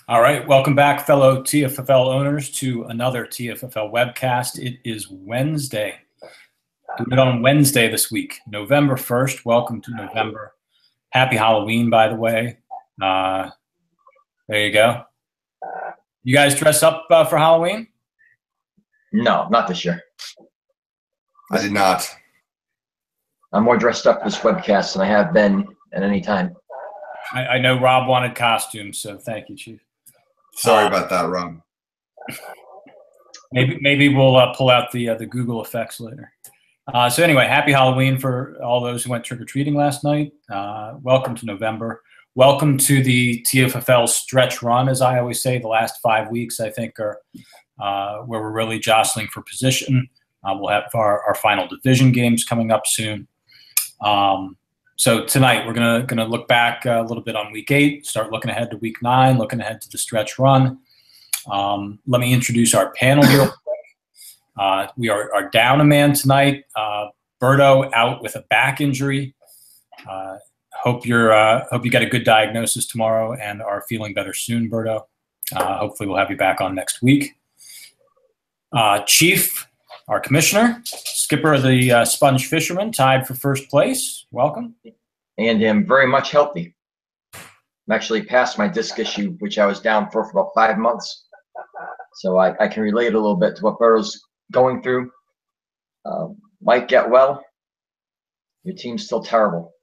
All right, welcome back, fellow TFFL owners, to another TFFL webcast. It is Wednesday. Doing it on Wednesday this week, November 1st. Welcome to November. Happy Halloween, by the way. There you go. You guys dress up for Halloween? No, not this year. I did not. I'm more dressed up this webcast than I have been at any time. I know Rob wanted costumes, so thank you, Chief. Sorry about that, Rob. Maybe we'll pull out the Google effects later. So anyway, happy Halloween for all those who went trick-or-treating last night. Welcome to November. Welcome to the TFFL stretch run, as I always say. The last 5 weeks, I think, are where we're really jostling for position. We'll have our final division games coming up soon. So tonight we're gonna look back a little bit on Week 8, start looking ahead to Week 9, looking ahead to the stretch run. Let me introduce our panel real quick. We are down a man tonight. Berto out with a back injury. Hope you get a good diagnosis tomorrow and are feeling better soon, Berto. Hopefully we'll have you back on next week. Chief, our commissioner, skipper of the Sponge Fishermen, tied for first place. Welcome. And am very much healthy. I'm actually past my disc issue, which I was down for about 5 months. So I can relate a little bit to what Berto's going through. Mike, get well. Your team's still terrible.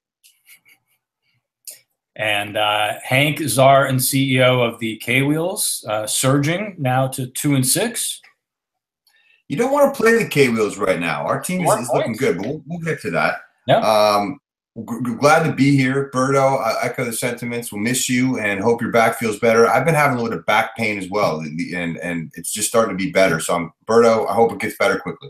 And Hank, czar and CEO of the K-Wheels, surging now to 2-6. You don't want to play the K-Wheels right now. Our team is looking good, but we'll get to that. Yeah. Glad to be here, Berto. I echo the sentiments. We'll miss you and hope your back feels better. I've been having a little bit of back pain as well, and it's just starting to be better. So, Berto, I hope it gets better quickly.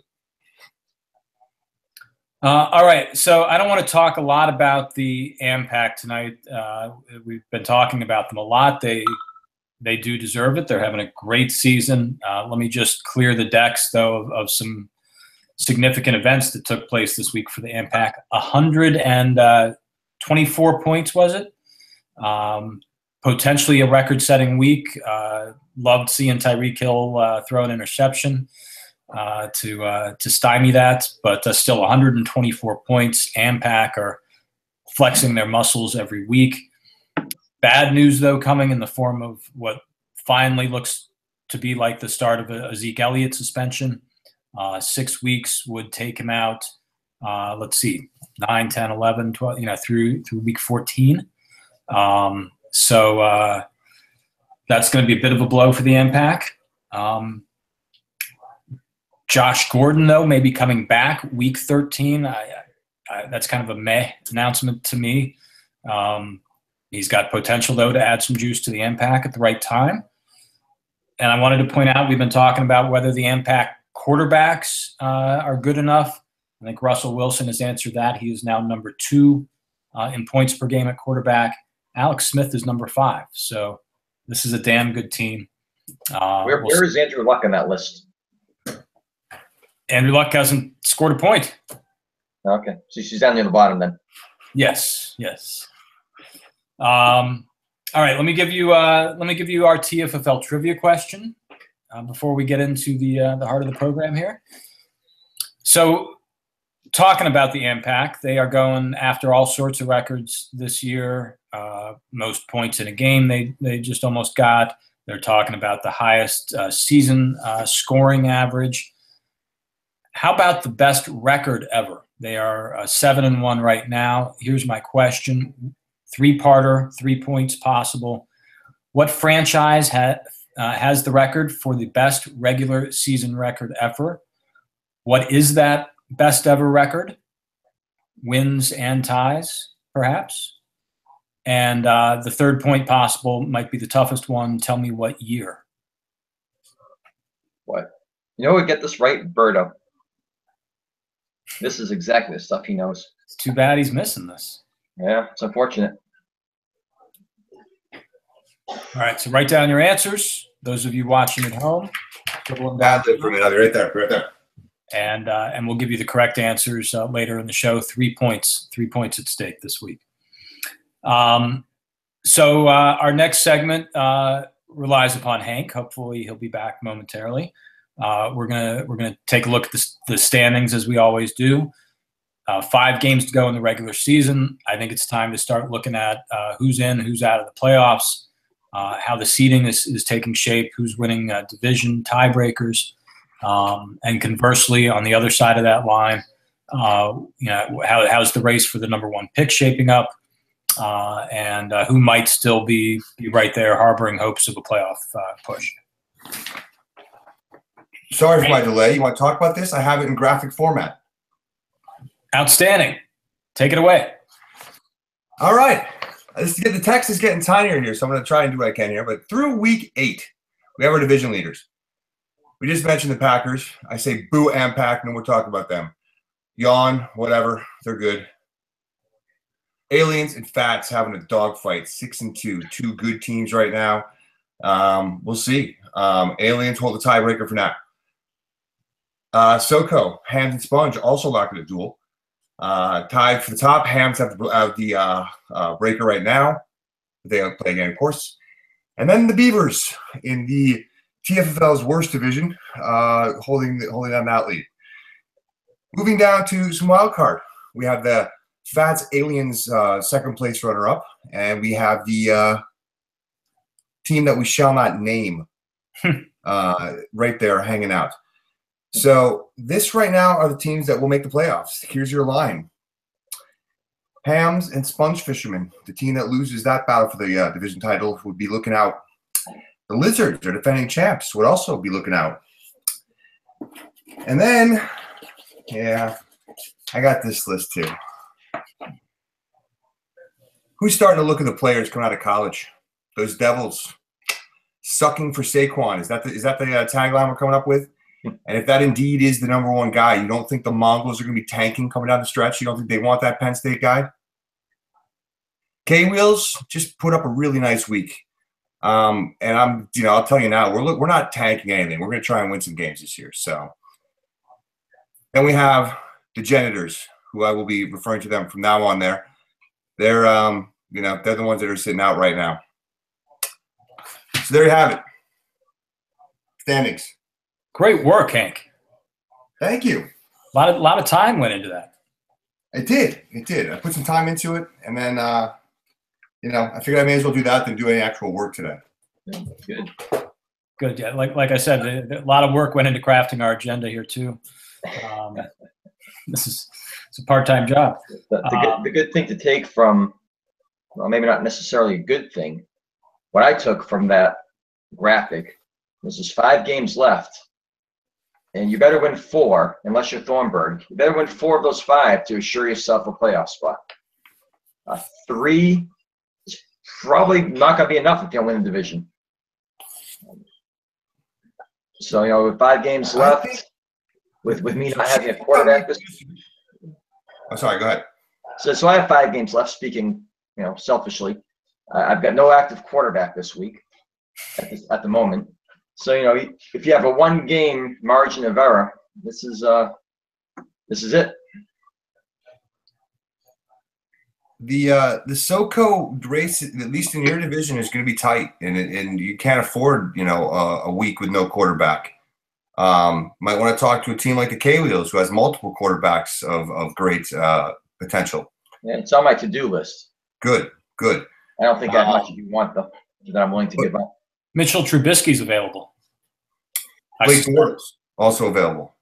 All right, so I don't want to talk a lot about the AMPAC tonight. We've been talking about them a lot. They do deserve it. They're having a great season. Let me just clear the decks, though, of some significant events that took place this week for the AMPAC. 124 points, was it? Potentially a record-setting week. Loved seeing Tyreek Hill throw an interception to stymie that, but still 124 points. AMPAC are flexing their muscles every week. Bad news, though, coming in the form of what finally looks to be like the start of a Zeke Elliott suspension. 6 weeks would take him out, let's see, 9, 10, 11, 12, through week 14. So that's going to be a bit of a blow for the AMPAC. Josh Gordon, though, may be coming back week 13. That's kind of a meh announcement to me. He's got potential, though, to add some juice to the AMPAC at the right time. And I wanted to point out, we've been talking about whether the AMPAC quarterbacks are good enough. I think Russell Wilson has answered that. He is now number 2 in points per game at quarterback. Alex Smith is number 5. So this is a damn good team. Where is Andrew Luck on that list? Andrew Luck hasn't scored a point. Okay, so she's down near the bottom then. Yes. All right, let me give you our TFFL trivia question before we get into the heart of the program here. So, talking about the AMPAC, they are going after all sorts of records this year. Most points in a game they just almost got. They're talking about the highest season scoring average. How about the best record ever? They are 7-1 right now. Here's my question. 3-parter, 3 points possible. What franchise has the record for the best regular season record ever? What is that best ever record? Wins and ties, perhaps? And the third point possible might be the toughest one. Tell me what year. What? You know what would get this right? Berto. This is exactly the stuff he knows. It's too bad he's missing this. Yeah, it's unfortunate. All right, so write down your answers. Those of you watching at home, That's it for me. Right there. And we'll give you the correct answers later in the show. 3 points at stake this week. So our next segment, relies upon Hank. Hopefully, he'll be back momentarily. We're gonna take a look at the standings as we always do. 5 games to go in the regular season. I think it's time to start looking at who's in, who's out of the playoffs, how the seeding is taking shape, who's winning division tiebreakers, and conversely, on the other side of that line, how's the race for the number 1 pick shaping up, and who might still be right there harboring hopes of a playoff push. Sorry for my delay. You want to talk about this? I have it in graphic format. Outstanding. Take it away. All right. The text is getting tinier here, so I'm going to try and do what I can here. But through week 8, we have our division leaders. We just mentioned the Packers. I say boo and pack, no more talk about them. Yawn, whatever. They're good. Aliens and Fats having a dogfight, 6-2. 2 good teams right now. We'll see. Aliens hold the tiebreaker for now. SoCo, Hams and Sponge also locking a duel. Tied for the top. Hams have the breaker right now. They play again, of course. And then the Beavers in the TFFL's worst division, holding down that lead. Moving down to some wild card. We have the Fats Aliens second place runner-up, and we have the team that we shall not name right there hanging out. So this right now are the teams that will make the playoffs. Here's your line. Hams and Sponge Fishermen, the team that loses that battle for the division title, would be looking out. The Lizards are defending champs, would also be looking out. And then, yeah, I got this list too. Who's starting to look at the players coming out of college? Those Devils sucking for Saquon. Is that the tagline we're coming up with? And if that indeed is the number 1 guy, you don't think the Mongols are going to be tanking coming down the stretch? You don't think they want that Penn State guy? K-Wheels just put up a really nice week. And I'll tell you now, we're not tanking anything. We're going to try and win some games this year. So then we have the Janitors, who I will be referring to them from now on there. They're they're the ones that are sitting out right now. So there you have it. Standings. Great work, Hank. Thank you. A lot of time went into that. It did. I put some time into it, and then I figured I may as well do that than do any actual work today. Good. Yeah, like I said, a lot of work went into crafting our agenda here too. It's a part-time job. The good thing to take from, well, maybe not necessarily a good thing. What I took from that graphic was there's 5 games left. And you better win 4, unless you're Thornburg. You better win 4 of those 5 to assure yourself a playoff spot. 3 is probably not going to be enough if you don't win the division. So, with 5 games left, with me not having a quarterback this I'm sorry, go ahead. So I have 5 games left, speaking, selfishly. I've got no active quarterback this week at the moment. So, if you have a 1-game margin of error, this is it. The SoCo race, at least in your division, is going to be tight, and you can't afford a week with no quarterback. Might want to talk to a team like the K-Wheels, who has multiple quarterbacks of great potential. Yeah, it's on my to-do list. Good. I don't think I have much you want, though, that I'm willing to give up. Mitchell Trubisky's available. Blake Bortles also available.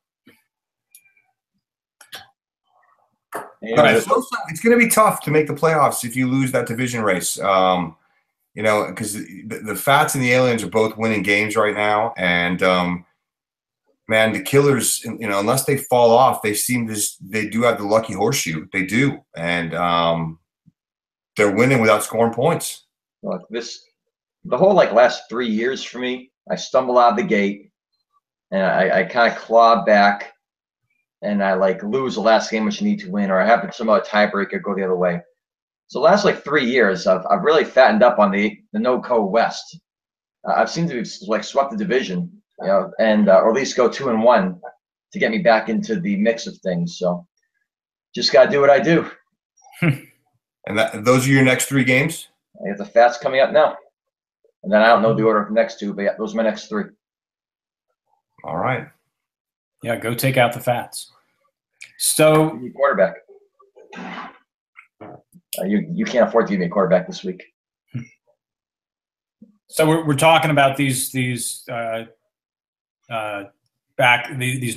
All right, so it's going to be tough to make the playoffs if you lose that division race. Because the Fats and the Aliens are both winning games right now, and man, the Killers, unless they fall off, they do have the lucky horseshoe. They do, and they're winning without scoring points. Look, the whole last 3 years for me, I stumble out of the gate, and I kind of claw back, and I lose the last game which you need to win, or I have some other tiebreaker go the other way. So the last 3 years, I've really fattened up on the no-co West. I've seemed to have swept the division, and or at least go 2-1 to get me back into the mix of things. So just got to do what I do. And those are your next 3 games? I got the Fats coming up now. And then I don't know the order of the next two, but yeah, those are my next three. All right. Yeah, go take out the Fats. So Give me a quarterback. You can't afford to give me a quarterback this week. So we're talking about these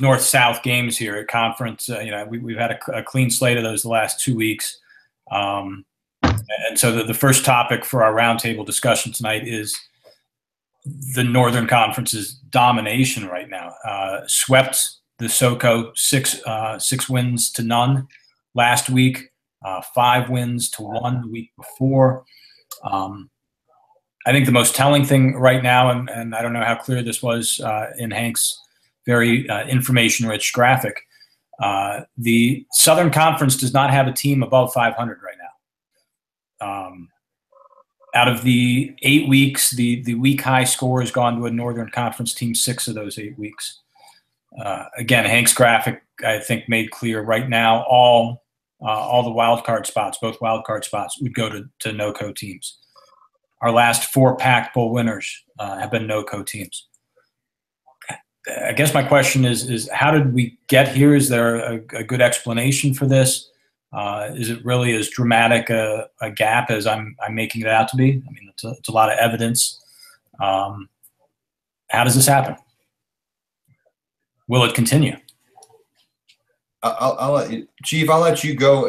north-south games here at conference. We've had a clean slate of those the last 2 weeks, and so the first topic for our roundtable discussion tonight is the Northern Conference's domination right now. Swept the SoCo 6 wins to none last week, 5 wins to 1 the week before. I think the most telling thing right now, and I don't know how clear this was in Hank's very information-rich graphic, the Southern Conference does not have a team above 500 right now. Out of the 8 weeks, the week high score has gone to a Northern Conference team 6 of those 8 weeks. Again, Hank's graphic, I think, made clear right now all the wild card spots, both wild card spots, would go to NoCo teams. Our last 4 Pac Bowl winners have been NoCo teams. I guess my question is how did we get here? Is there a good explanation for this? Is it really as dramatic a gap as I'm making it out to be? I mean, it's a lot of evidence. How does this happen? Will it continue? I'll let you, Chief. I'll let you go.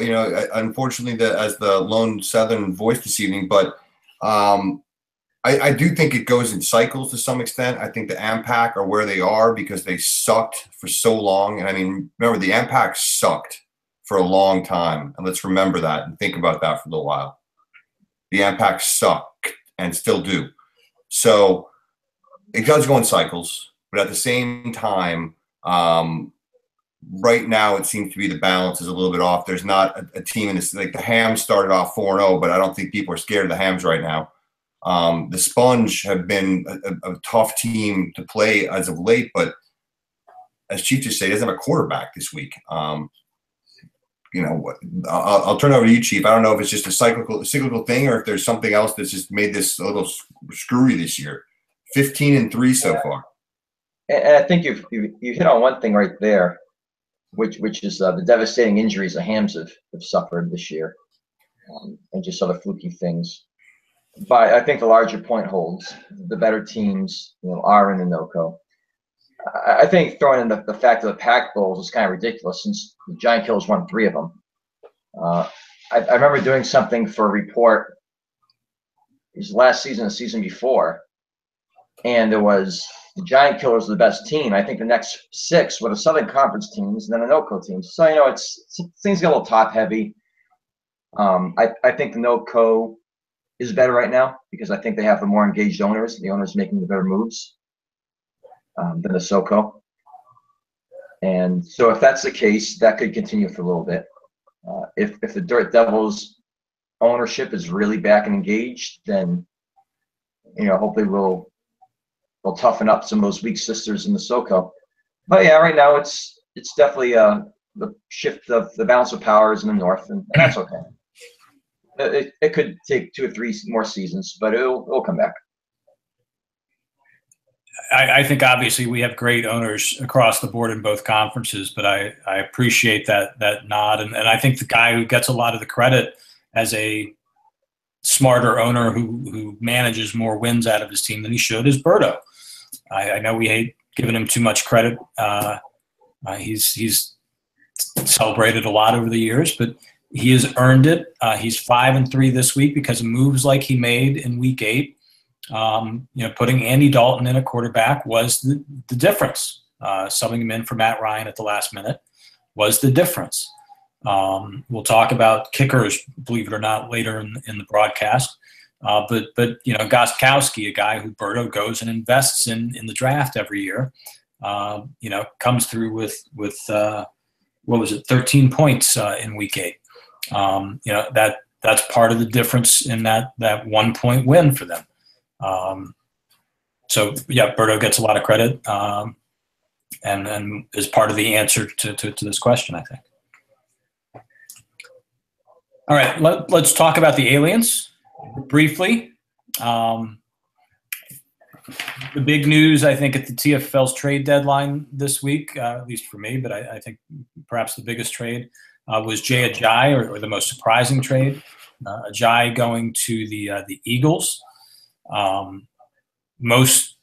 Unfortunately, as the lone Southern voice this evening, but I do think it goes in cycles to some extent. I think the AMPAC are where they are because they sucked for so long. And I mean, remember, the AMPAC sucked for a long time. And let's remember that and think about that for a little while. The AMPAC suck and still do. So it does go in cycles. But at the same time, right now it seems to be the balance is a little bit off. There's not a team in this, like the Hams started off 4-0, but I don't think people are scared of the Hams right now. The Sponge have been a tough team to play as of late, but as Chief just said, he doesn't have a quarterback this week. I'll turn it over to you, Chief. I don't know if it's just a cyclical thing or if there's something else that's just made this a little screwy this year. 15-3 so far. And I think you hit on one thing right there, which is the devastating injuries the Hams have suffered this year, and just other fluky things. But I think the larger point holds. The better teams, are in the NoCo. I think throwing in the fact of the Pac Bowls is kind of ridiculous since the Giant Killers won 3 of them. I remember doing something for a report. It was last season, the season before, and there was the Giant Killers were the best team. I think the next 6 were the Southern Conference teams and then the NoCo teams. So things get a little top heavy. I think the NoCo is better right now because I think they have the more engaged owners. The owners making the better moves than the SoCo. And so if that's the case, that could continue for a little bit. If the Dirt Devils ownership is really back and engaged, then hopefully we'll toughen up some of those weak sisters in the SoCo. But yeah, right now it's definitely the shift of the balance of powers in the North, and that's okay. It could take 2 or 3 more seasons, but it'll come back. I think obviously we have great owners across the board in both conferences, but I appreciate that nod, and I think the guy who gets a lot of the credit as a smarter owner who manages more wins out of his team than he should is Berto. I know we hate giving him too much credit. He's celebrated a lot over the years, but he has earned it. He's 5-3 this week because of moves like he made in week 8. Putting Andy Dalton in a quarterback was the difference. Subbing him in for Matt Ryan at the last minute was the difference. We'll talk about kickers, believe it or not, later in the broadcast. But Gostkowski, a guy who Berto goes and invests in the draft every year, comes through with 13 points in week 8. That's part of the difference in that 1 point win for them. So yeah, Berto gets a lot of credit, and is part of the answer to this question, I think. All right, let's talk about the aliens briefly. The big news, I think, at the TFFL's trade deadline this week, at least for me, but I think perhaps the biggest trade was Jay Ajayi, or the most surprising trade. Ajayi going to the Eagles. Most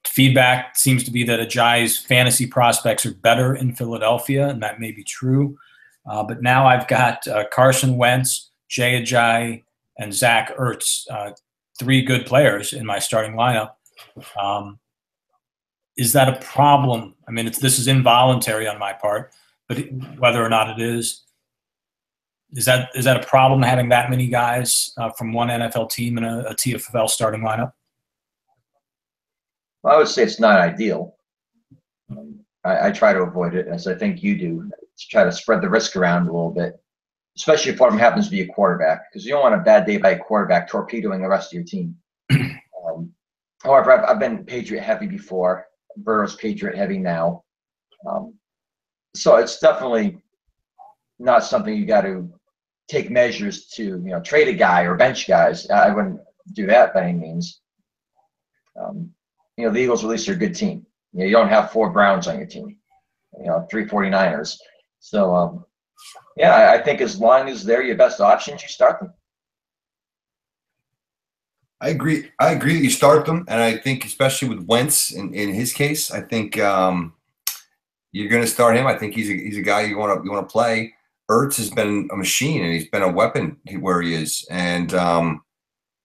feedback seems to be that Ajayi's fantasy prospects are better in Philadelphia, and that may be true. But now I've got Carson Wentz, Jay Ajayi, and Zach Ertz, 3 good players in my starting lineup. Is that a problem? I mean, this is involuntary on my part, but whether or not it is that a problem having that many guys from one NFL team in a TFFL starting lineup? Well, I would say it's not ideal. I try to avoid it, as I think you do, to try to spread the risk around a little bit, especially if one of them happens to be a quarterback, because you don't want a bad day by a quarterback torpedoing the rest of your team. However, I've been Patriot heavy before. Burrow's Patriot heavy now. So it's definitely not something you got to take measures to, trade a guy or bench guys. I wouldn't do that by any means. The Eagles at least are a good team. You don't have 4 Browns on your team, 3 49ers. So, I think as long as they're your best options, you start them. I agree that you start them, and I think especially with Wentz in his case, I think you're going to start him. I think he's a guy you want to play. Ertz has been a machine, and he's been a weapon where he is. And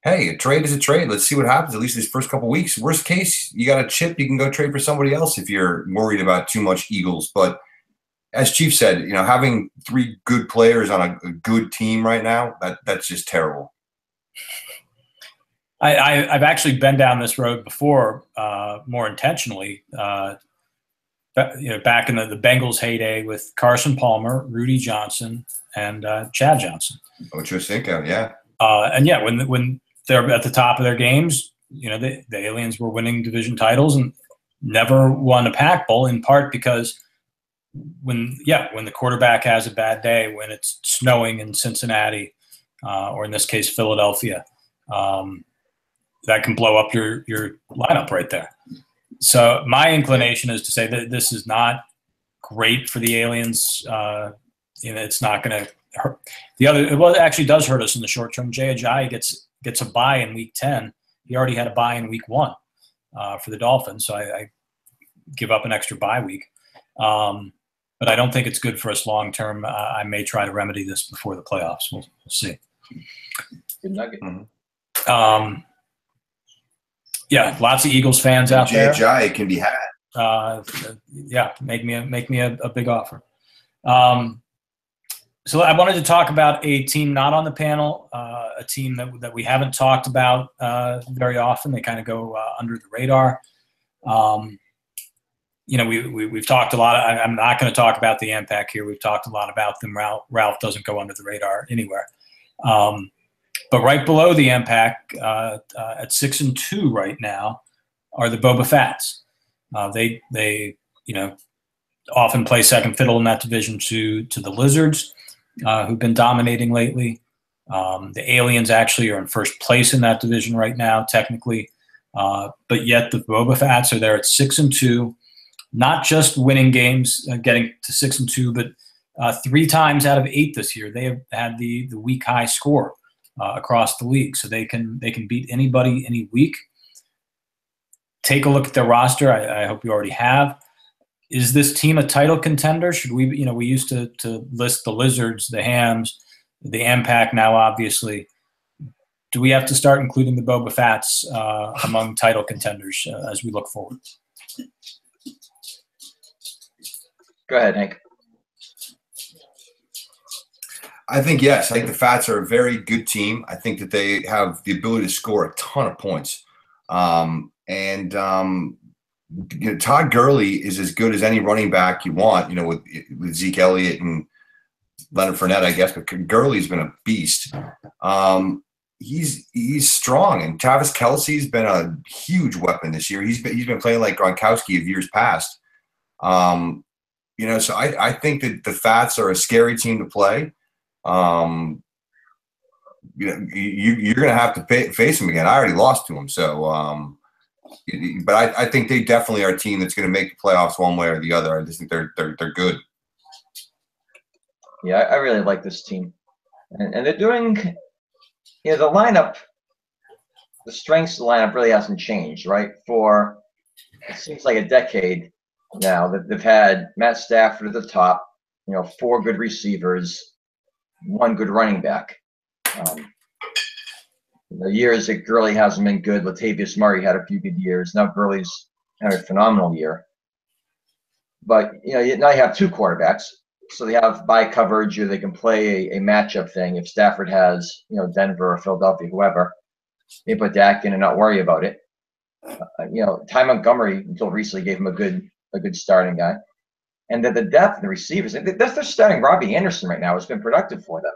hey, a trade is a trade. Let's see what happens. At least these first couple of weeks. Worst case, you got a chip. You can go trade for somebody else if you're worried about too much Eagles. But as Chief said, having 3 good players on a good team right now, that's just terrible. I've actually been down this road before, more intentionally. Back in the Bengals' heyday with Carson Palmer, Rudy Johnson, and Chad Johnson. What you think of, yeah. When they're at the top of their games, the Aliens were winning division titles and never won a Pac Bowl, in part because when the quarterback has a bad day, when it's snowing in Cincinnati, or in this case Philadelphia, that can blow up your lineup right there. So my inclination is to say that this is not great for the Aliens. It's not going to hurt. It actually does hurt us in the short term. Jay Ajayi gets a bye in week 10. He already had a bye in week 1 for the Dolphins, so I give up an extra bye week. But I don't think it's good for us long term. I may try to remedy this before the playoffs. We'll see. Good nugget. Mm-hmm. Lots of Eagles fans out there. Jay Ajayi can be had. Make me a big offer. So I wanted to talk about a team not on the panel, a team that we haven't talked about very often. They kind of go under the radar. We've talked a lot. I'm not going to talk about the impact here. We've talked a lot about them. Ralph doesn't go under the radar anywhere. But right below the impact, at 6-2 right now, are the Boba Fatts. They often play second fiddle in that division to the Lizards, who've been dominating lately. The Aliens actually are in first place in that division right now, technically. But yet the Boba Fatts are there at 6-2, not just winning games, getting to 6-2, but 3 times out of 8 this year, they have had the week high score across the league. So they can beat anybody any week. Take a look at their roster. I hope you already have. Is this team a title contender? Should we, we used to list the Lizards, the Hams, the Impact now, obviously. Do we have to start including the Boba Fatts among title contenders as we look forward? Go ahead, Hank. I think yes. I think the Fats are a very good team. I think that they have the ability to score a ton of points. Todd Gurley is as good as any running back you want, with Zeke Elliott and Leonard Fournette, I guess, but Gurley's been a beast. He's strong, and Travis Kelce's been a huge weapon this year. He's been playing like Gronkowski of years past. So I think that the Fats are a scary team to play. You're going to have to face them again. I already lost to them, so But I think they definitely are a team that's going to make the playoffs one way or the other. I just think they're good. Yeah, I really like this team, and they're doing. The lineup, the strengths of the lineup really hasn't changed, right? For it seems like a decade now that they've had Matt Stafford at the top. 4 good receivers, 1 good running back. The years that Gurley hasn't been good, Latavius Murray had a few good years. Now Gurley's had a phenomenal year. But now you have 2 quarterbacks, so they have bye coverage, or they can play a matchup thing. If Stafford has Denver or Philadelphia, whoever, they put Dak in and not worry about it. Ty Montgomery until recently gave him a good starting guy, and then the depth in the receivers. They're starting Robbie Anderson right now. It's been productive for them.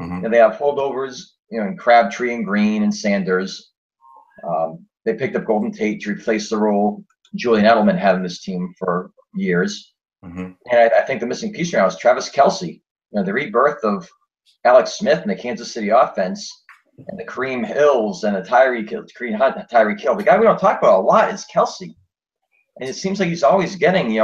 Mm-hmm. And they have holdovers, in Crabtree and Green and Sanders. They picked up Golden Tate to replace the role Julian Edelman had in this team for years. Mm-hmm. And I think the missing piece right now is Travis Kelce. The rebirth of Alex Smith in the Kansas City offense, and the Kareem Hills and the Tyreek Hill. The guy we don't talk about a lot is Kelce. And it seems like he's always getting,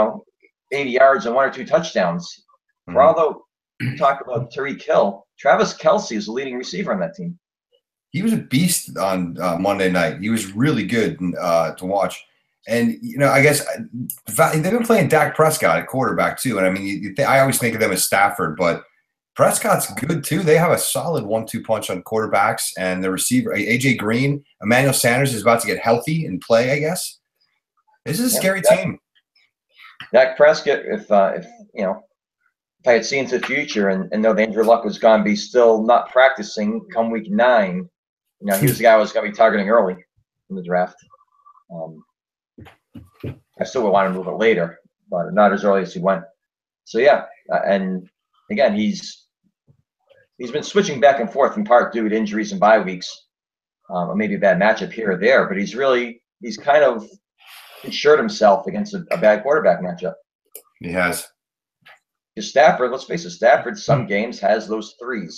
80 yards and 1 or 2 touchdowns. Mm-hmm. For although you talk about Tyreek Hill, Travis Kelce is the leading receiver on that team. He was a beast on Monday night. He was really good to watch. And, I guess they've been playing Dak Prescott at quarterback too. And I mean, I always think of them as Stafford, but Prescott's good too. They have a solid 1-2 punch on quarterbacks, and the receiver, AJ Green, Emmanuel Sanders is about to get healthy and play, I guess. This is a scary team. Dak Prescott, if I had seen into the future and know that Andrew Luck was going to be still not practicing come week 9, he was the guy I was going to be targeting early in the draft. I still would want to move it later, but not as early as he went. So yeah, and again, he's been switching back and forth in part due to injuries and bye weeks, or maybe a bad matchup here or there. But he's kind of insured himself against a bad quarterback matchup. He has. Because Stafford, let's face it, Stafford some games has those 3s,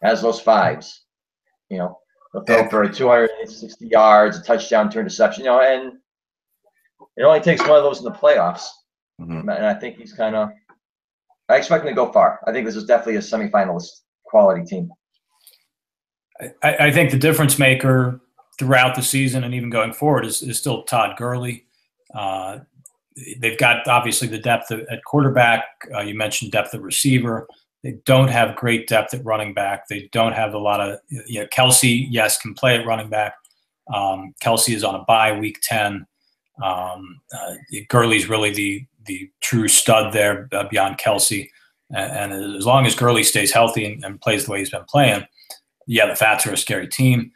has those 5s. He'll throw for 260 yards, a touchdown to interception. And it only takes one of those in the playoffs. Mm-hmm. And I think he's I expect him to go far. I think this is definitely a semifinalist quality team. I think the difference maker throughout the season and even going forward is still Todd Gurley. They've got obviously the depth at quarterback. You mentioned depth at receiver. They don't have great depth at running back. They don't have a lot of Kelce, yes, can play at running back. Kelce is on a bye week 10. Gurley's really the true stud there beyond Kelce. And as long as Gurley stays healthy and plays the way he's been playing, the Fats are a scary team.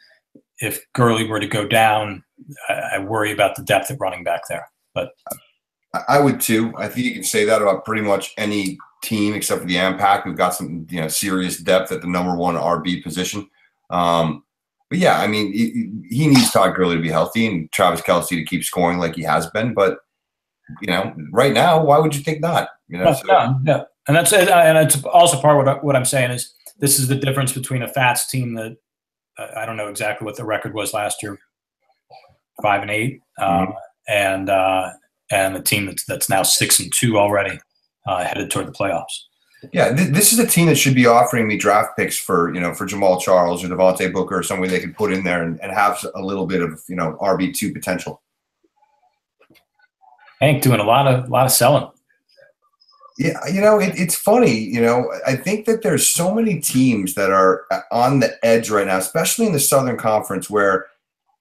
If Gurley were to go down, I worry about the depth at running back there. But I would too. I think you can say that about pretty much any team except for the Ampac. We've got some serious depth at the number 1 RB position. But yeah, I mean, he needs Todd Gurley to be healthy and Travis Kelce to keep scoring like he has been. But right now, why would you think not? No, and that's it. And it's also part of what I'm saying is this is the difference between a Fats team that I don't know exactly what the record was last year, 5-8, and a team that's now 6-2 already, headed toward the playoffs. Yeah, this is a team that should be offering me draft picks for Jamal Charles or Devontae Booker or somebody they could put in there and have a little bit of RB2 potential. Hank doing a lot of selling. Yeah, it's funny. I think that there's so many teams that are on the edge right now, especially in the Southern Conference, where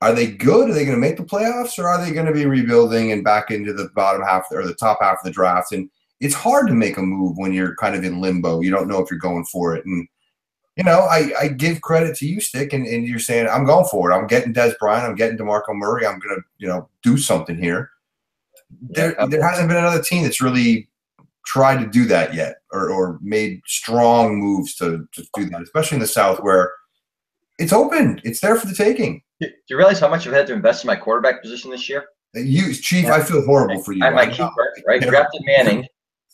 are they good? Are they going to make the playoffs, or are they going to be rebuilding and back into the bottom half or the top half of the draft? And it's hard to make a move when you're kind of in limbo. You don't know if you're going for it. And, I give credit to you, Stick, and you're saying, I'm going for it. I'm getting Des Bryant. I'm getting DeMarco Murray. I'm going to, do something here. There hasn't been another team that's really tried to do that yet or made strong moves to do that, especially in the South where it's open. It's there for the taking. Do you realize how much I've had to invest in my quarterback position this year? Chief, I feel horrible for you. I'm my keeper, right? Drafted Manning,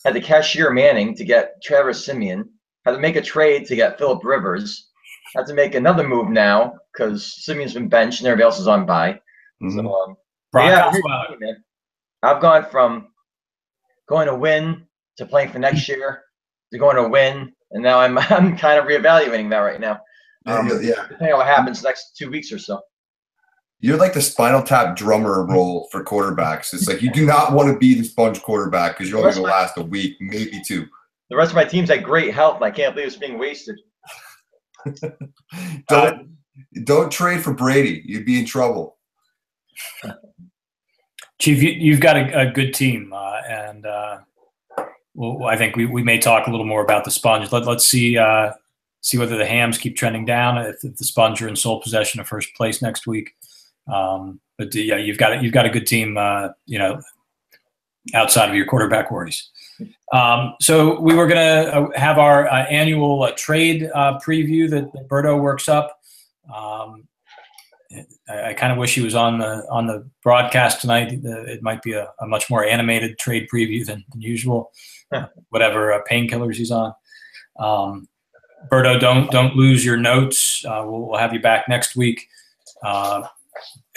had to cashier Manning to get Travis Simeon, had to make a trade to get Phillip Rivers, had to make another move now because Simeon's been benched and everybody else is on bye. Mm-hmm. So Brock Yeah, Osweiler. man. I've gone from going to win to playing for next year to going to win, and now I'm kind of reevaluating that right now. Depending on what happens next 2 weeks or so. You're like the Spinal Tap drummer role for quarterbacks. It's like you do not want to be the sponge quarterback because you're only going to last a week, maybe 2. The rest of my team's at great health, and I can't believe it's being wasted. Don't trade for Brady. You'd be in trouble. Chief, you've got a good team, and well, I think we may talk a little more about the sponge. Let's see whether the Hams keep trending down. If the Sponge are in sole possession of first place next week, but yeah, you've got a good team. Outside of your quarterback worries. So we were going to have our annual trade preview that Berto works up. I kind of wish he was on the broadcast tonight. It might be a much more animated trade preview than usual. Whatever painkillers he's on. Berto, don't lose your notes. We'll have you back next week.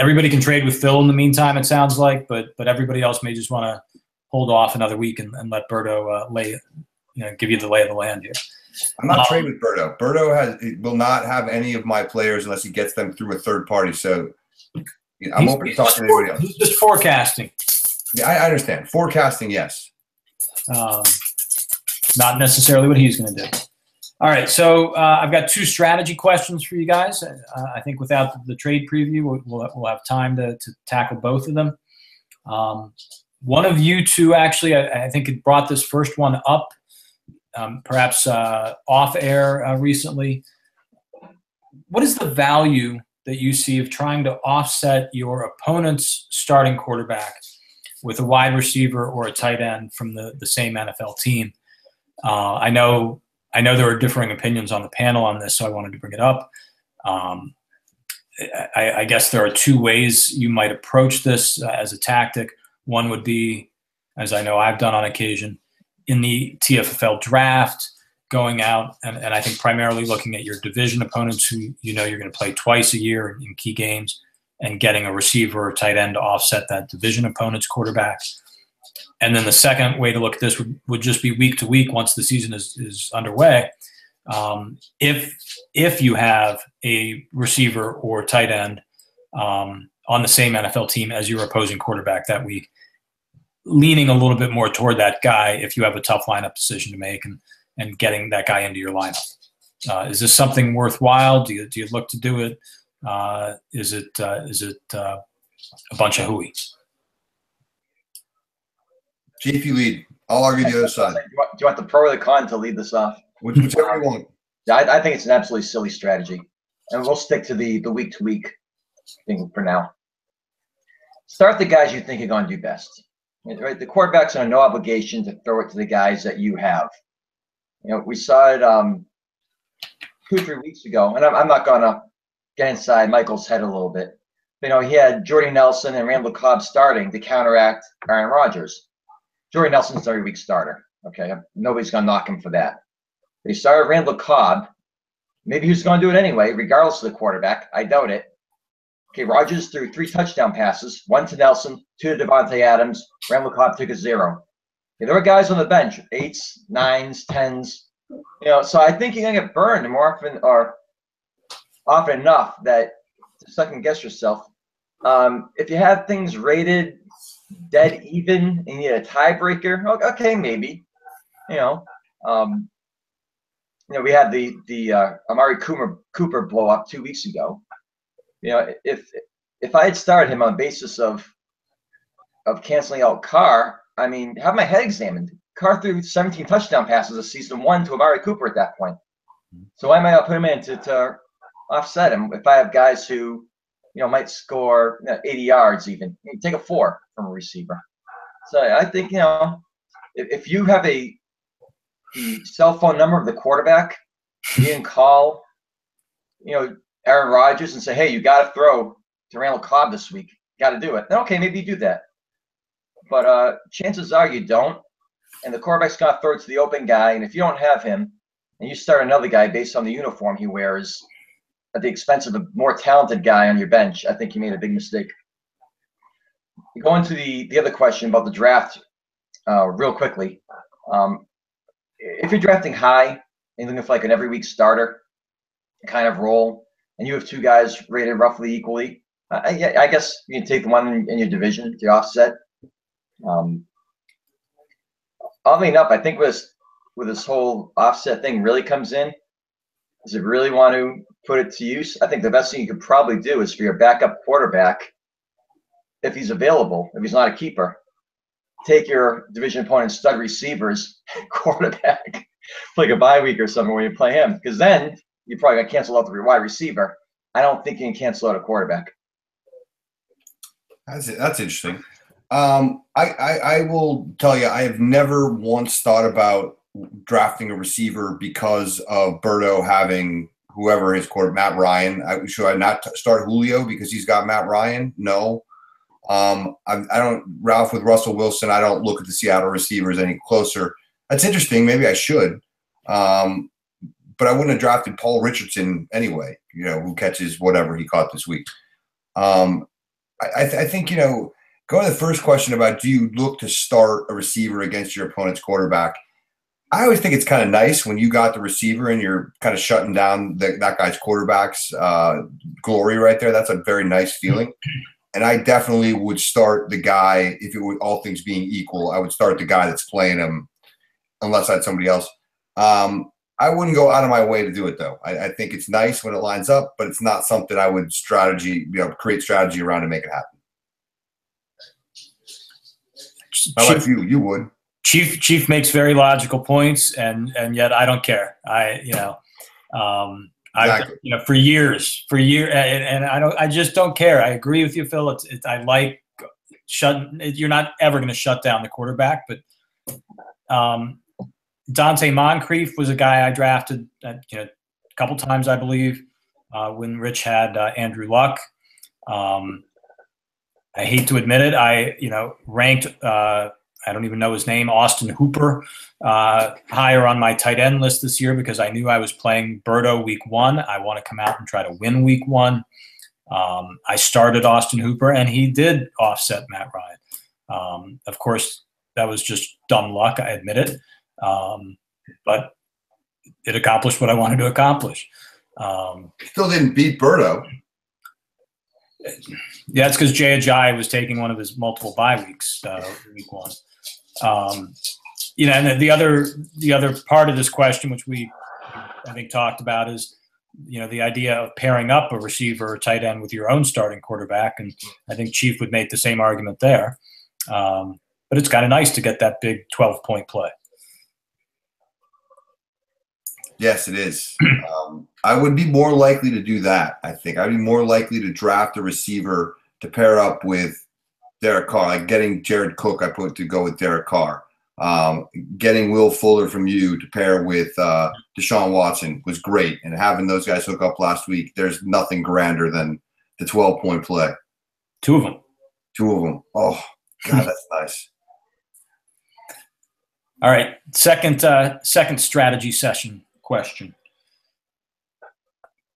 Everybody can trade with Phil in the meantime, it sounds like, but everybody else may just want to hold off another week and let Berto give you the lay of the land here. I'm not trading with Berto. Berto will not have any of my players unless he gets them through a third party. So I'm open to talking to anybody else. He's just forecasting. Yeah, I understand. Forecasting, yes. Not necessarily what he's going to do. All right, so I've got 2 strategy questions for you guys. I think without the trade preview, we'll have time to tackle both of them. One of you two, actually, I think it brought this first one up, perhaps off air recently. What is the value that you see of trying to offset your opponent's starting quarterback with a wide receiver or a tight end from the same NFL team? I know there are differing opinions on the panel on this, so I wanted to bring it up. I guess there are 2 ways you might approach this as a tactic. One would be, as I know I've done on occasion, in the TFFL draft, going out and I think primarily looking at your division opponents who you're going to play twice a year in key games and getting a receiver or tight end to offset that division opponent's quarterback. And then the second way to look at this would just be week to week once the season is underway. If you have a receiver or tight end on the same NFL team as your opposing quarterback that week, leaning a little bit more toward that guy if you have a tough lineup decision to make and getting that guy into your lineup. Is this something worthwhile? Do you look to do it? Is it a bunch of hooey? Chief, you lead. I'll argue the other side. Do you want the pro or the con to lead this off? Whichever you want. Yeah, I think it's an absolutely silly strategy. And we'll stick to the week-to-week thing for now. Start the guys you think are going to do best. Right? The quarterback's under no obligation to throw it to the guys that you have. We saw it 2 or 3 weeks ago, and I'm not going to get inside Michael's head a little bit. He had Jordy Nelson and Randall Cobb starting to counteract Aaron Rodgers. Jordy Nelson's a 30-week starter. Okay, nobody's going to knock him for that. But he started Randall Cobb. Maybe he was going to do it anyway, regardless of the quarterback. I doubt it. Okay, Rodgers threw 3 touchdown passes, 1 to Nelson, 2 to Devontae Adams. Randall Cobb took a 0. Okay, there were guys on the bench, 8s, 9s, 10s. So I think you're going to get burned more often enough that to second guess yourself. If you have things rated dead even and you need a tiebreaker, okay, maybe. We had the Amari Cooper blow up 2 weeks ago. If I had started him on the basis of canceling out Carr, have my head examined. Carr threw 17 touchdown passes of season 1 to Amari Cooper at that point. So why am I not putting him in to offset him if I have guys who might score 80 yards even? Take a 4 from a receiver. So I think, if you have the cell phone number of the quarterback, you can call, Aaron Rodgers and say, hey, you got to throw to Randall Cobb this week. Got to do it. Then, okay, maybe you do that. But chances are you don't. And the quarterback's going to throw it to the open guy. And if you don't have him and you start another guy based on the uniform he wears at the expense of a more talented guy on your bench, I think you made a big mistake. going to the other question about the draft real quickly. If you're drafting high and looking for like an every week starter kind of role, and you have two guys rated roughly equally, I guess you can take the one in your division, the offset. Oddly enough, I think where this whole offset thing really comes in is if you really want to put it to use, I think the best thing you could probably do is for your backup quarterback, if he's available, if he's not a keeper, take your division opponent's stud receivers quarterback, like a bye week or something when you play him, because then you probably got to cancel out the wide receiver. I don't think you can cancel out a quarterback. That's interesting. I will tell you, I have never once thought about drafting a receiver because of Berto having whoever his quarterback, Matt Ryan. Should I not start Julio because he's got Matt Ryan? No. I don't, Ralph, with Russell Wilson, I don't look at the Seattle receivers any closer. That's interesting. Maybe I should. But I wouldn't have drafted Paul Richardson anyway, who catches whatever he caught this week. I think, going to the first question about do you look to start a receiver against your opponent's quarterback, I always think it's kind of nice when you got the receiver and you're kind of shutting down that guy's quarterback's glory right there. That's a very nice feeling. And I definitely would start the guy, if it were all things being equal, I would start the guy that's playing him unless I had somebody else. I wouldn't go out of my way to do it, though. I think it's nice when it lines up, but it's not something I would create strategy around to make it happen. How about you? You would. Chief makes very logical points, and yet I don't care. Exactly. For years, and I just don't care. I agree with you, Phil. I like you're not ever going to shut down the quarterback, but Dante Moncrief was a guy I drafted a couple times, I believe, when Rich had Andrew Luck. I hate to admit it. I ranked I don't even know his name, Austin Hooper, higher on my tight end list this year because I knew I was playing Berto week 1. I want to come out and try to win week 1. I started Austin Hooper, and he did offset Matt Ryan. Of course, that was just dumb luck. I admit it. But it accomplished what I wanted to accomplish. Still didn't beat Berto. Yeah, it's because Jay Ajayi was taking one of his multiple bye weeks week 1. And the other part of this question, which we I think talked about, is the idea of pairing up a receiver or tight end with your own starting quarterback, and I think Chief would make the same argument there. But it's kind of nice to get that big 12-point play. Yes, it is. I would be more likely to do that, I think. I'd be more likely to draft a receiver to pair up with Derek Carr, like getting Jared Cook, I put to go with Derek Carr. Getting Will Fuller from you to pair with Deshaun Watson was great. And having those guys hook up last week, there's nothing grander than the 12-point play. Two of them. Oh, God, that's nice. All right, second strategy session question.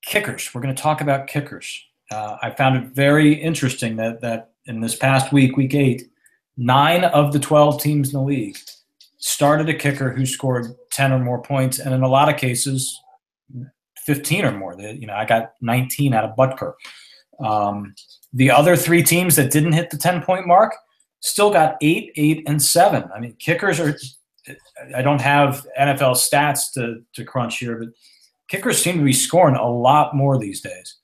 Kickers. We're going to talk about kickers. I found it very interesting that in this past week, week 8, 9 of the 12 teams in the league started a kicker who scored 10 or more points, and in a lot of cases, 15 or more. I got 19 out of Butker. The other 3 teams that didn't hit the 10-point mark still got 8, 8, and 7. I mean, kickers are – I don't have NFL stats to crunch here, but kickers seem to be scoring a lot more these days.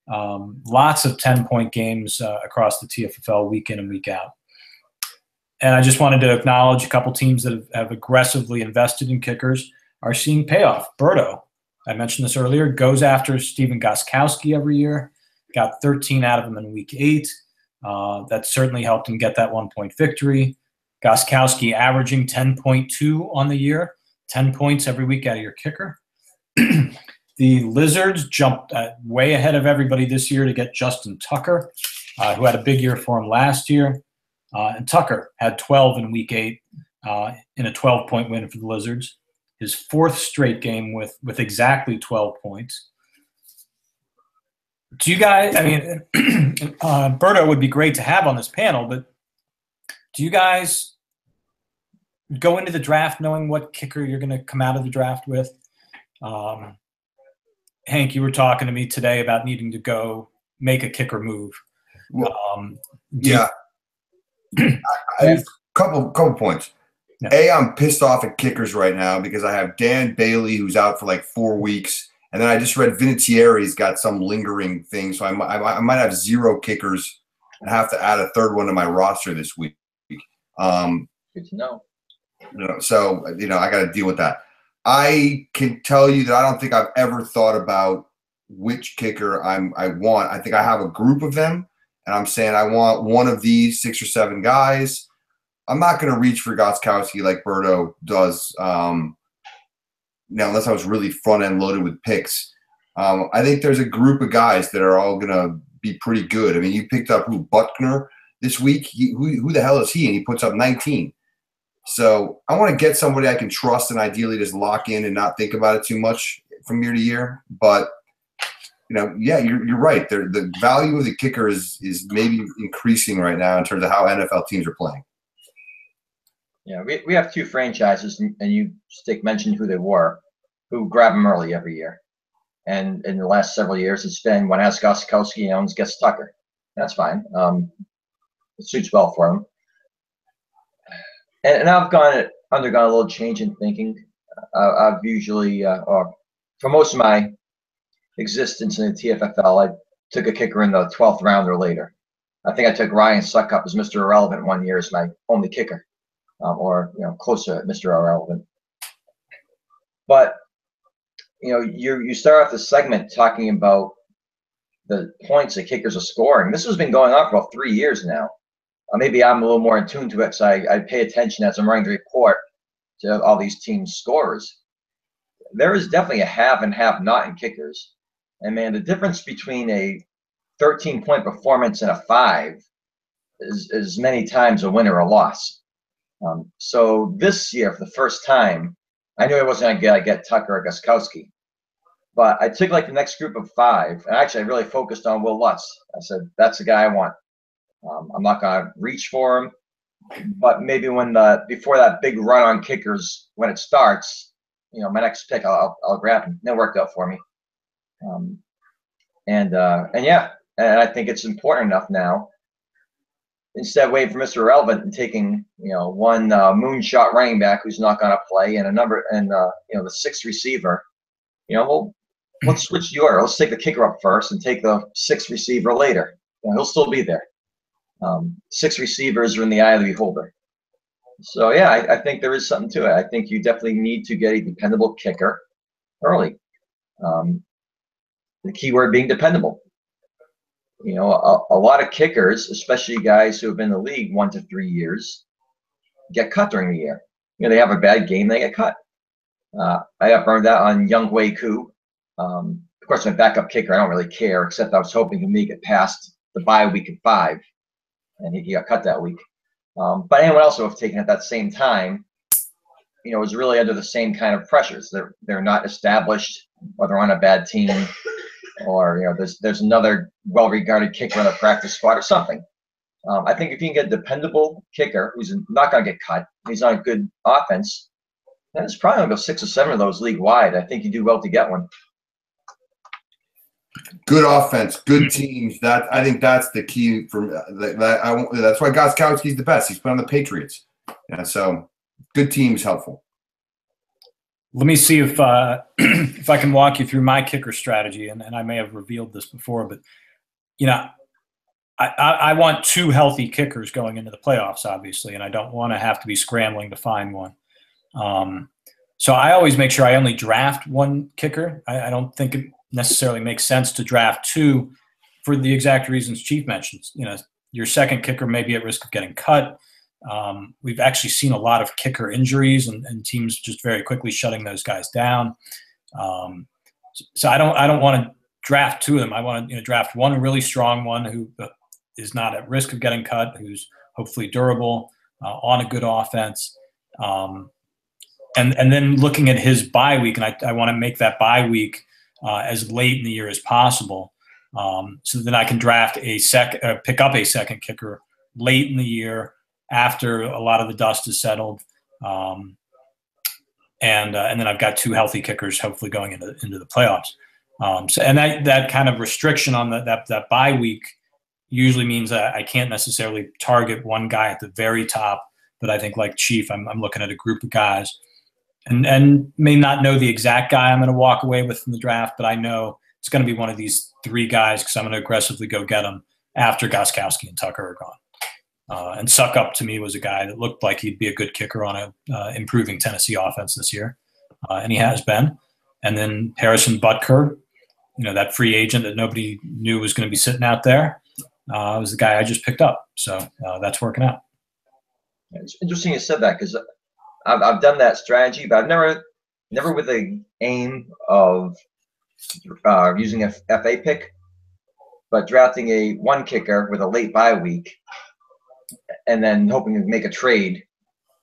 Lots of 10-point games across the TFFL week in and week out. And I just wanted to acknowledge a couple teams that have aggressively invested in kickers are seeing payoff. Berto, I mentioned this earlier, goes after Stephen Gostkowski every year. Got 13 out of him in week 8. That certainly helped him get that 1-point victory. Gostkowski averaging 10.2 on the year, 10 points every week out of your kicker. The Lizards jumped way ahead of everybody this year to get Justin Tucker, who had a big year for him last year. And Tucker had 12 in week 8 in a 12-point win for the Lizards. His 4th straight game with exactly 12 points. Do you guys? I mean, Berto would be great to have on this panel, but do you guys go into the draft knowing what kicker you're going to come out of the draft with? Hank, you were talking to me today about needing to go make a kicker move. Well, yeah. Couple points. Yeah. I'm pissed off at kickers right now because I have Dan Bailey, who's out for like 4 weeks. And then I just read Vinatieri's got some lingering thing. So I might have 0 kickers and have to add a third one to my roster this week. Good to know. So, I got to deal with that. I can tell you that I don't think I've ever thought about which kicker I want. I think I have a group of them, and I'm saying I want one of these 6 or 7 guys. I'm not going to reach for Gostkowski like Berto does. Now, unless I was really front end loaded with picks, I think there's a group of guys that are all going to be pretty good. I mean, you picked up Buckner this week. Who the hell is he? And he puts up 19. So I want to get somebody I can trust and ideally just lock in and not think about it too much from year to year. But yeah, you're right. The value of the kicker is maybe increasing right now in terms of how NFL teams are playing. Yeah, we have 2 franchises, and you mentioned who they were, who grab them early every year. And in the last several years, it's been one has Gostkowski and one gets Tucker. That's fine. It suits well for them. And I've undergone a little change in thinking. I've usually, or for most of my existence in the TFFL, I took a kicker in the 12th round or later. I think I took Ryan Suckup as Mr. Irrelevant one year as my only kicker, or close to Mr. Irrelevant. But you start off the segment talking about the points that kickers are scoring. This has been going on for about 3 years now. Maybe I'm a little more in tune to it, so I pay attention as I'm writing the report to all these teams' scores. There is definitely a have and have not in kickers. And man, the difference between a 13-point performance and a 5 is many times a win or a loss. So this year, for the first time, I knew I wasn't going to get Tucker or Gostkowski. But I took like the next group of 5, and actually I really focused on Will Lutz. I said, that's the guy I want. I'm not going to reach for him, but maybe before that big run on kickers, when it starts, my next pick, I'll grab him. That worked out for me. And I think it's important enough now. Instead of waiting for Mr. Irrelevant and taking one moonshot running back who's not going to play and the 6th receiver, let's switch the order. Let's take the kicker up first and take the 6th receiver later. He'll still be there. 6 receivers are in the eye of the beholder. So yeah, I think there is something to it. I think you definitely need to get a dependable kicker early. The key word being dependable. A lot of kickers, especially guys who have been in the league 1 to 3 years, get cut during the year. They have a bad game, they get cut. I got burned out on Younghoe Koo. Of course, my backup kicker, I don't really care, except I was hoping to make it past the bye week at 5. And he got cut that week. But anyone else who have taken at that same time, was really under the same kind of pressures. They're not established, or they're on a bad team, or there's another well-regarded kicker on the practice squad or something. I think if you can get a dependable kicker who's not going to get cut, he's on a good offense, then it's probably going to go 6 or 7 of those league-wide. I think you do well to get one. Good offense, good teams. I think that's the key for that. That's why Gostkowski's the best. He's been on the Patriots. Yeah, so good teams helpful. Let me see if I can walk you through my kicker strategy, and I may have revealed this before, but I want 2 healthy kickers going into the playoffs, obviously, and I don't want to have to be scrambling to find one. So I always make sure I only draft 1 kicker. I don't think it necessarily makes sense to draft 2 for the exact reasons Chief mentioned. Your second kicker may be at risk of getting cut. We've actually seen a lot of kicker injuries and teams just very quickly shutting those guys down. So I don't want to draft 2 of them. I want to draft 1 really strong one who is not at risk of getting cut, who's hopefully durable, on a good offense. And then looking at his bye week, and I want to make that bye week as late in the year as possible. So then I can draft pick up a second kicker late in the year after a lot of the dust is settled. And then I've got 2 healthy kickers hopefully going into the playoffs. And that kind of restriction on that bye week usually means that I can't necessarily target one guy at the very top. But I think, like Chief, I'm looking at a group of guys, and may not know the exact guy I'm going to walk away with in the draft, but I know it's going to be one of these 3 guys because I'm going to aggressively go get them after Gostkowski and Tucker are gone. And Suckup to me was a guy that looked like he'd be a good kicker on a improving Tennessee offense this year, and he has been. And then Harrison Butker, that free agent that nobody knew was going to be sitting out there, was the guy I just picked up. So that's working out. It's interesting you said that because I've done that strategy, but I've never with the aim of using a FA pick, but drafting a 1 kicker with a late bye week, and then hoping to make a trade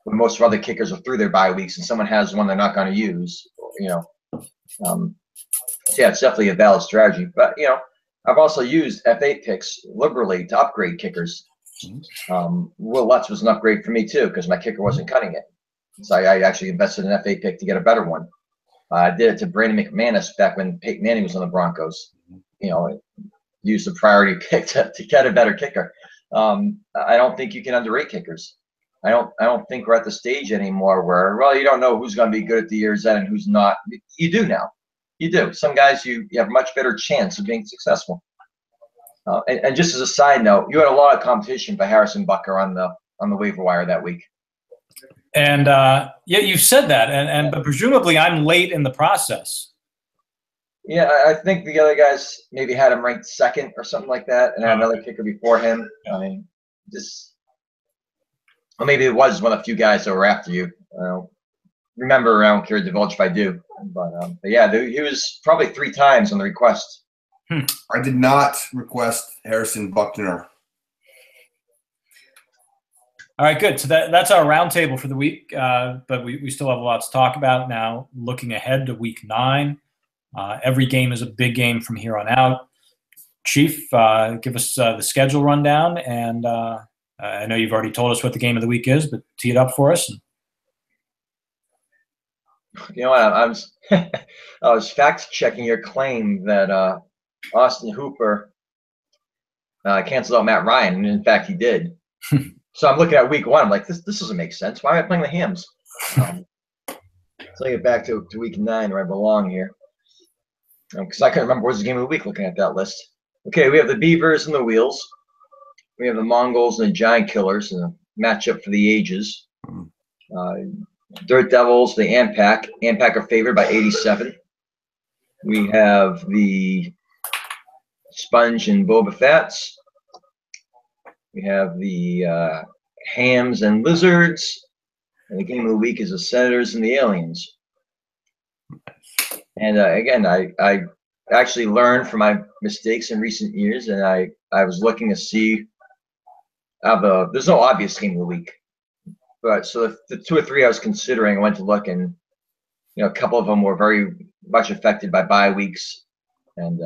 when most of other kickers are through their bye weeks and someone has one they're not going to use. So yeah, it's definitely a valid strategy. But I've also used FA picks liberally to upgrade kickers. Will Lutz was an upgrade for me too because my kicker wasn't cutting it, so I actually invested in an FA pick to get a better one. I did it to Brandon McManus back when Peyton Manning was on the Broncos. Used the priority pick to get a better kicker. I don't think you can underrate kickers. I don't think we're at the stage anymore where you don't know who's going to be good at the year's end and who's not. You do now. You do. Some guys you have a much better chance of being successful. And just as a side note, you had a lot of competition for Harrison Butker on the waiver wire that week. And you've said that, but presumably I'm late in the process. Yeah, I think the other guys maybe had him ranked 2nd or something like that, and had another kicker before him. I mean, or maybe it was one of the few guys that were after you. Remember, I don't care to divulge if I do, but yeah, he was probably 3 times on the request. I did not request Harrison Buckner. All right, good. So that's our roundtable for the week, but we still have a lot to talk about now. Looking ahead to week 9, every game is a big game from here on out. Chief, give us the schedule rundown, and I know you've already told us what the game of the week is, but tee it up for us. I was fact checking your claim that Austin Hooper canceled out Matt Ryan, and in fact he did. So I'm looking at week 1. I'm like, this doesn't make sense. Why am I playing the Hams? So I get back to week 9 where I belong here, because I couldn't remember what's the game of the week looking at that list. Okay, we have the Beavers and the Wheels. We have the Mongols and the Giant Killers in a matchup for the ages. Dirt Devils, the Ampac. Ampac are favored by 87. We have the Sponge and Boba Fetts. We have the Hams and Lizards. And the game of the week is the Senators and the Aliens. And again, I actually learned from my mistakes in recent years, and I was looking to see there's no obvious game of the week. But so the 2 or 3 I was considering, I went to look, and a couple of them were very much affected by bye weeks, and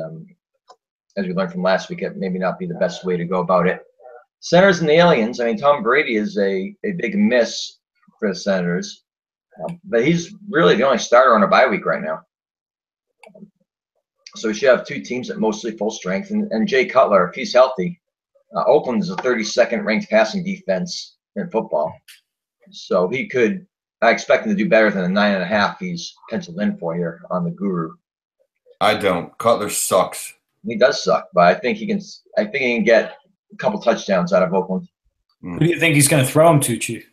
as we learned from last week, it maybe not be the best way to go about it. Senators and the Aliens. I mean, Tom Brady is a big miss for the Senators, but he's really the only starter on a bye week right now. So we should have 2 teams at mostly full strength, and Jay Cutler, if he's healthy. Oakland is a 32nd ranked passing defense in football. So I expect him to do better than the 9.5 he's penciled in for here on the Guru. I don't. Cutler sucks. He does suck, but I think he can get a couple touchdowns out of Oakland. Who do you think he's going to throw him to, Chief?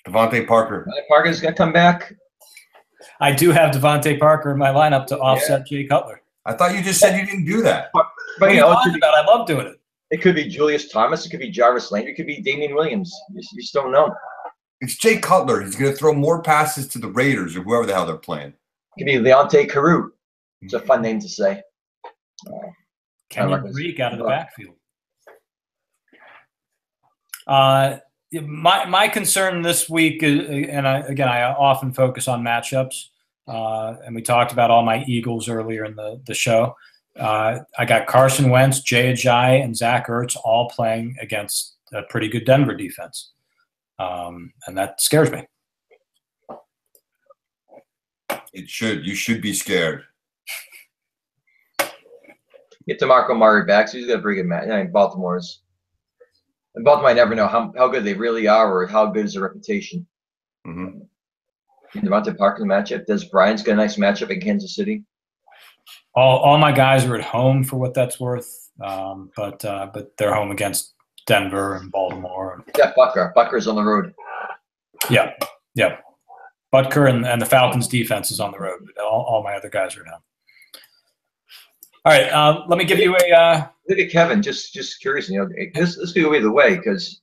Devontae Parker. Devontae Parker's going to come back. I do have Devontae Parker in my lineup to offset Jay Cutler. I thought you just said you didn't do that. But I love doing it. It could be Julius Thomas. It could be Jarvis Landry. It could be Damian Williams. You just don't know. It's Jay Cutler. He's going to throw more passes to the Raiders or whoever the hell they're playing. It could be Leonte Carew. It's a fun name to say. Kenyon Greek out of the backfield. My concern this week is, and I often focus on matchups, and we talked about all my Eagles earlier in the show. I got Carson Wentz, Jay Ajayi, and Zach Ertz all playing against a pretty good Denver defense. And that scares me. It should. You should be scared. Get DeMarco Murray back, so he's got a pretty good match. I mean, Baltimore, I never know how good they really are or how good is their reputation. Mm-hmm. Devontae Parker in the matchup. Does Brian's got a nice matchup in Kansas City? All my guys are at home for what that's worth, but they're home against Denver and Baltimore. Yeah, Butker's on the road. Yeah. Butker and the Falcons defense is on the road. All my other guys are at home. All right, let me give you a. Look at Kevin. Just curious. This could go either way because,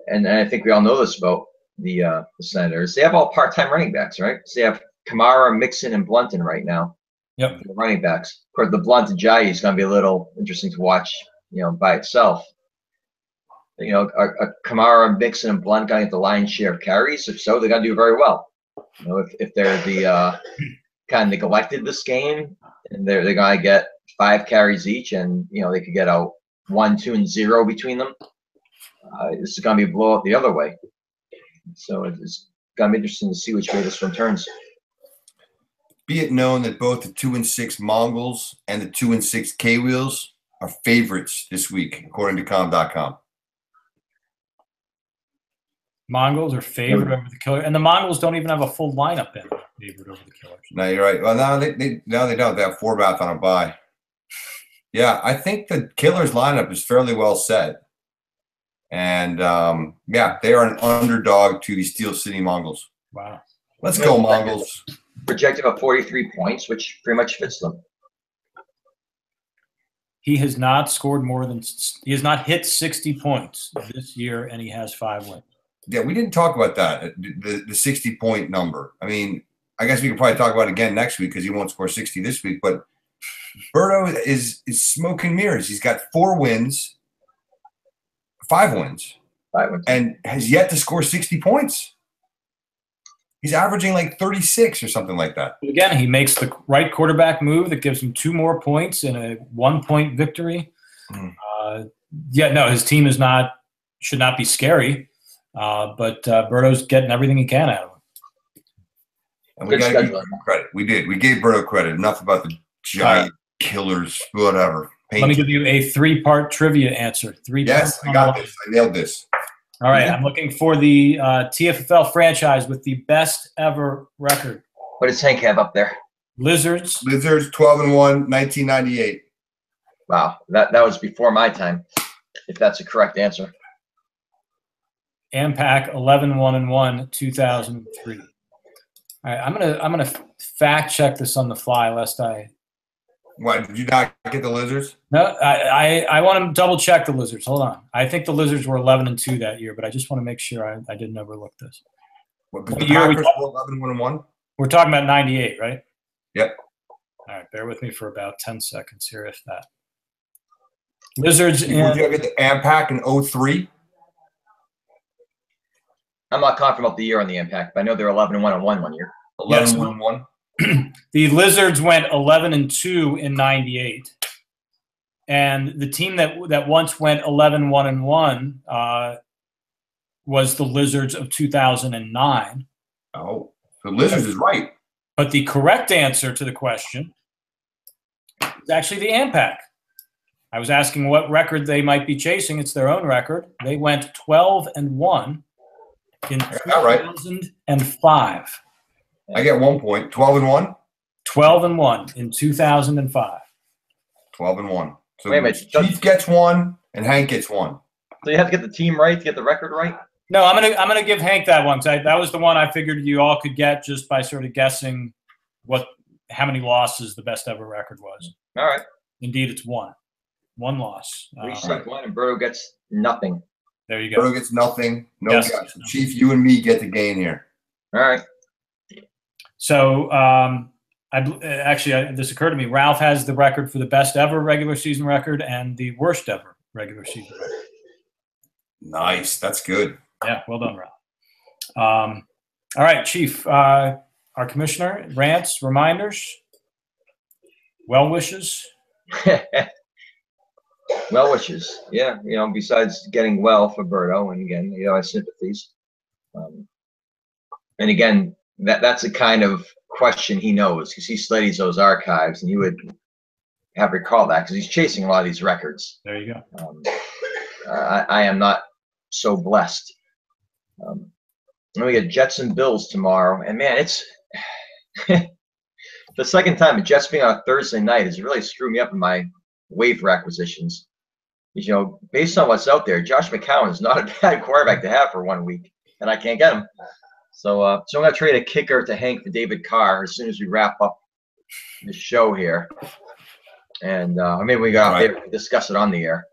and I think we all know this about the Senators. They have all part-time running backs, right? So they have Kamara, Mixon, and Blunton right now. Yep. The running backs. Of course, the Blunt and Ajayi is going to be a little interesting to watch, by itself. Are Kamara, Mixon, and Blunt going to get the lion's share of carries? If so, they're going to do very well. If they're the kind of neglected this game, and they're going to get 5 carries each, and they could get a 1, 2, and 0 between them. This is going to be a blowout the other way. So it's going to be interesting to see which way this one turns. Be it known that both the 2-6 Mongols and the 2-6 K-Wheels are favorites this week, according to com.com. Mongols are favored over the Killers, and the Mongols don't even have a full lineup in. Favored over the Killers. No, you're right. Well, now they don't. They have Forbath on a bye. Yeah, I think the Killers lineup is fairly well set, and they are an underdog to the Steel City Mongols. Wow. Let's go, Mongols. Projected about 43 points, which pretty much fits them. He has not scored he has not hit 60 points this year, and he has 5 wins. Yeah, we didn't talk about that, the 60-point number. I mean, I guess we could probably talk about it again next week because he won't score 60 this week. But Berto is smoke and mirrors. He's got 5 wins, and has yet to score 60 points. He's averaging like 36 or something like that. Again, he makes the right quarterback move that gives him 2 more points in a 1-point victory. His team should not be scary. But Berto's getting everything he can out of him. And we got to give him credit. We did. We gave Berto credit. Enough about the giant killers, whatever. Let me give you a 3-part trivia answer. Yes, I got this. I nailed this. All right. I'm looking for the TFFL franchise with the best ever record. What does Hank have up there? Lizards. 12-1, 1998. Wow. That was before my time, if that's a correct answer. AMPAC 11-1-1, 2003. All right, I'm gonna fact check this on the fly, lest I. What, did you not get the Lizards? No, I want to double check the Lizards. Hold on, I think the Lizards were 11-2 that year, but I just want to make sure I didn't overlook this. What year were 11-1-1? We're talking about 98, right? Yep. All right, bear with me for about 10 seconds here, if that. Lizards. Did you get the AMPAC in 03? I'm not confident about the year on the impact, but I know they're 11-1-1 one year. 11-1-1. The Lizards went 11-2 in 98, and the team that once went 11-1-1 was the Lizards of 2009. Oh, the Lizards is right. But the correct answer to the question is actually the AMPAC. I was asking what record they might be chasing. It's their own record. They went 12-1. In 2005. I get 1 point. 12-1? 12-1 in 2005. 12-1. So wait a minute. Chief gets 1 and Hank gets 1. So you have to get the team right to get the record right? No, I'm gonna give Hank that one. That was the one I figured you all could get just by sort of guessing how many losses the best ever record was. All right. Indeed, it's 1. 1 loss. We said 1 and Berto gets nothing. There you go. Berto gets nothing. No yes. guess. Chief, you and me get the gain here. All right. So, this occurred to me. Ralph has the record for the best ever regular season record and the worst ever regular season record. Nice. That's good. Yeah, well done, Ralph. All right, Chief. Our commissioner, rants, reminders, well wishes. Well wishes. Yeah, besides getting well for Berto, and again, my sympathies. And again, that's a kind of question he knows, because he studies those archives, and he would have recalled that because he's chasing a lot of these records. There you go. I am not so blessed. Then we get Jets and Bills tomorrow, and man, it's the second time the Jets being on a Thursday night has really screwed me up in my waiver acquisitions. Based on what's out there, Josh McCown is not a bad quarterback to have for 1 week, and I can't get him. So I'm going to trade a kicker to Hank for David Carr as soon as we wrap up the show here. And maybe we got to discuss it on the air.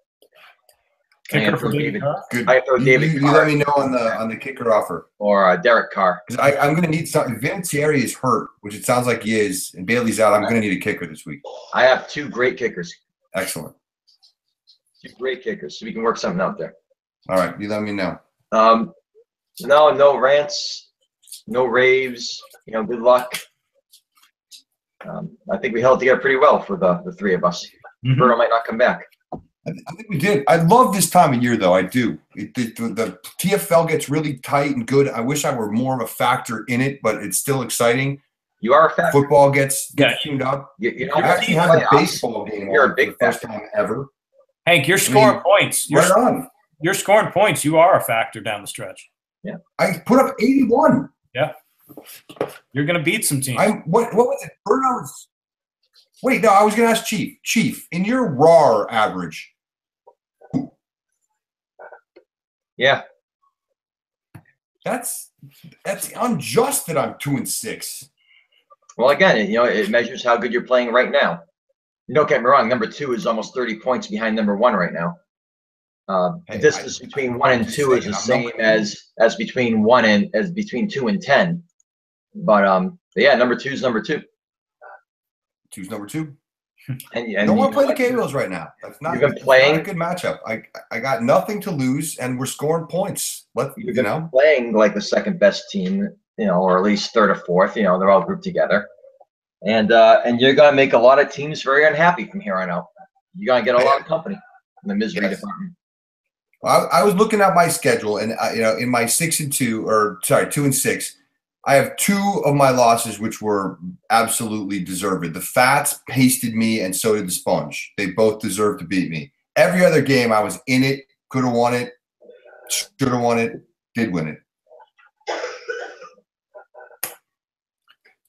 Kicker for David Carr? Good. I throw David You Carr let me know on the kicker offer. or Derek Carr. Because I'm going to need something. Vinatieri is hurt, which it sounds like he is, and Bailey's out. I'm going to need a kicker this week. I have 2 great kickers. Excellent. 2 great kickers, so we can work something out there. All right, you let me know. No rants, no raves. Good luck. I think we held together pretty well for the 3 of us. Mm-hmm. Berto might not come back. I think we did. I love this time of year, though. I do. The TFL gets really tight and good. I wish I were more of a factor in it, but it's still exciting. You are a factor. Football gets tuned up. You I actually have a baseball game You're on a big for the first time ever. Hank, you're scoring points. You're scoring points. You are a factor down the stretch. Yeah. I put up 81. Yeah. You're going to beat some teams. What was it? Burnout's. Wait, no, I was going to ask Chief. Chief, in your raw average. Yeah. That's unjust that I'm 2-6. Well, again, it measures how good you're playing right now. Don't get me wrong. Number 2 is almost 30 points behind number 1 right now. The distance between 1 and 2 is the same as between 2 and 10. But yeah, number 2 is number 2. 2's number 2. And don't want to play the K-Bills right now. That's not, you've been playing, not a good matchup. I got nothing to lose, and we're scoring points. You've been playing like the second best team, or at least third or fourth. They're all grouped together, and you're gonna make a lot of teams very unhappy from here on out. You're gonna get a lot of company in the misery department. Well, I was looking at my schedule, and in my 2-6, I have 2 of my losses which were absolutely deserved. The Fats pasted me, and so did the Sponge. They both deserved to beat me. Every other game, I was in it, could have won it, should have won it, did win it.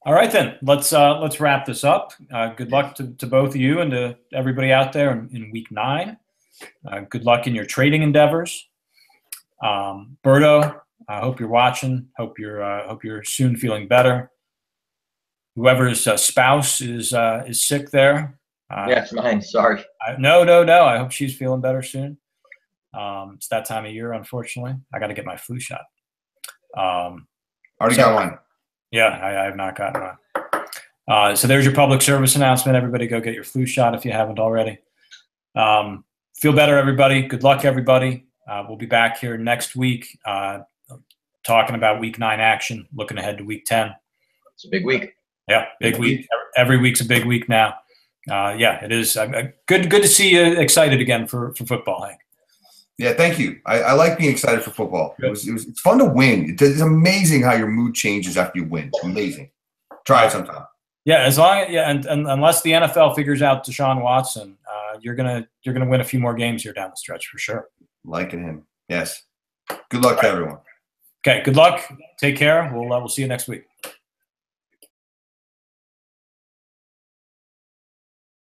All right, then. Let's wrap this up. Good luck to both of you and to everybody out there in week 9. Good luck in your trading endeavors. Berto, I hope you're watching. Hope you're soon feeling better. Whoever's spouse is sick there. Yeah, it's mine. Sorry. No. I hope she's feeling better soon. It's that time of year, unfortunately. I got to get my flu shot. Already got one. Yeah, I have not gotten one. So there's your public service announcement. Everybody go get your flu shot if you haven't already. Feel better, everybody. Good luck, everybody. We'll be back here next week talking about week 9 action, looking ahead to week 10. It's a big week. Yeah, big week. Every week's a big week now. Yeah, it is. Good to see you excited again for football, Hank. Yeah, thank you. I like being excited for football. It's fun to win. It's amazing how your mood changes after you win. It's amazing. Try it sometime. Yeah, and unless the NFL figures out Deshaun Watson, you're gonna win a few more games here down the stretch for sure. Liking him. Yes. Good luck to everyone. Okay. Good luck. Take care. We'll see you next week.